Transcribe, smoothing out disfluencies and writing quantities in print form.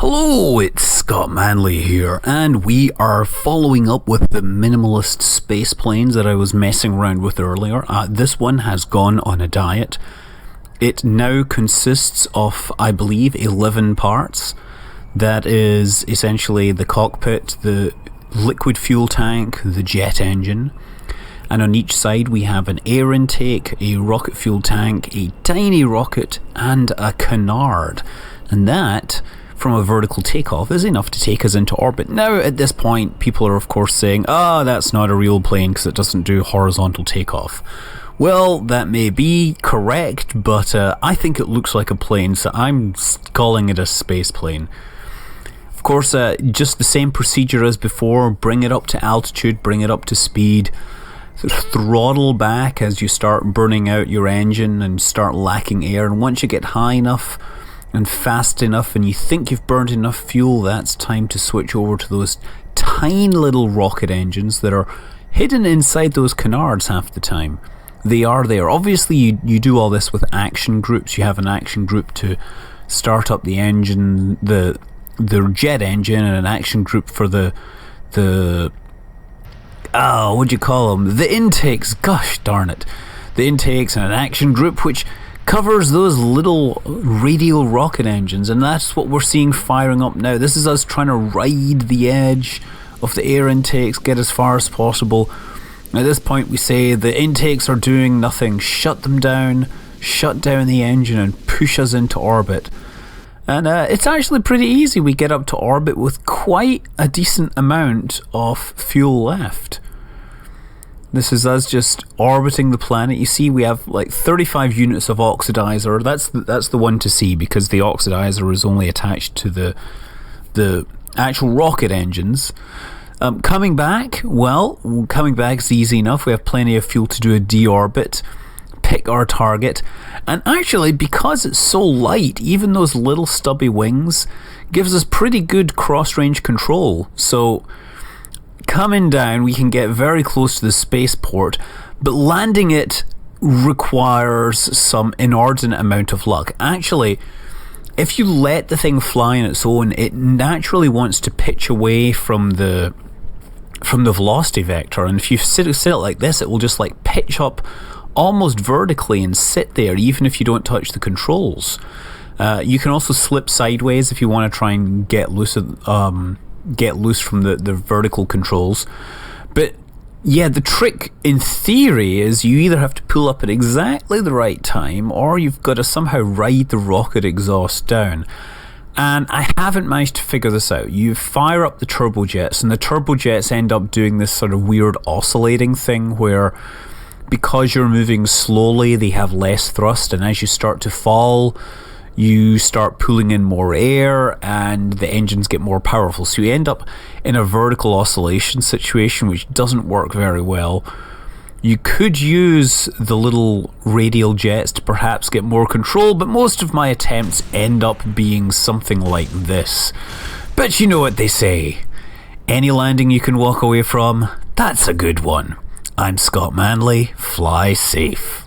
Hello, it's Scott Manley here, and we are following up with the minimalist space planes that I was messing around with earlier. This one has gone on a diet. It now consists of, I believe, 11 parts. That is essentially the cockpit, the liquid fuel tank, the jet engine, and on each side we have an air intake, a rocket fuel tank, a tiny rocket, and a canard. And that, from a vertical takeoff, is enough to take us into orbit. Now, at this point, people are of course saying, that's not a real plane because it doesn't do horizontal takeoff. Well, that may be correct, but I think it looks like a plane, so I'm calling it a space plane. Of course, just the same procedure as before. Bring it up to altitude, bring it up to speed, throttle back as you start burning out your engine and start lacking air, and once you get high enough and fast enough and you think you've burned enough fuel, that's time to switch over to those tiny little rocket engines that are hidden inside those canards half the time. They are there. Obviously you do all this with action groups. You have an action group to start up the engine, the jet engine, and an action group for the what do you call them? The intakes. Gosh darn it. The intakes, and an action group which covers those little radial rocket engines, and that's what we're seeing firing up now. This is us trying to ride the edge of the air intakes, get as far as possible. At this point we say the intakes are doing nothing, shut them down, shut down the engine and push us into orbit. And it's actually pretty easy. We get up to orbit with quite a decent amount of fuel left. This is us just orbiting the planet. You see we have like 35 units of oxidizer. That's the one to see, because the oxidizer is only attached to the actual rocket engines. Coming back is easy enough. We have plenty of fuel to do a deorbit, pick our target, and actually, because it's so light, even those little stubby wings gives us pretty good cross-range control. So coming down, we can get very close to the spaceport, but landing it requires some inordinate amount of luck. Actually, if you let the thing fly on its own, it naturally wants to pitch away from the velocity vector, and if you sit it like this, it will just like pitch up almost vertically and sit there even if you don't touch the controls. You can also slip sideways if you want to try and get loose from the vertical controls. But yeah, the trick in theory is you either have to pull up at exactly the right time, or you've got to somehow ride the rocket exhaust down. And I haven't managed to figure this out. You fire up the turbojets, and the turbojets end up doing this sort of weird oscillating thing where, because you're moving slowly, they have less thrust, and as you start to fall, you start pulling in more air and the engines get more powerful. So you end up in a vertical oscillation situation, which doesn't work very well. You could use the little radial jets to perhaps get more control, but most of my attempts end up being something like this. But you know what they say, any landing you can walk away from, that's a good one. I'm Scott Manley, fly safe.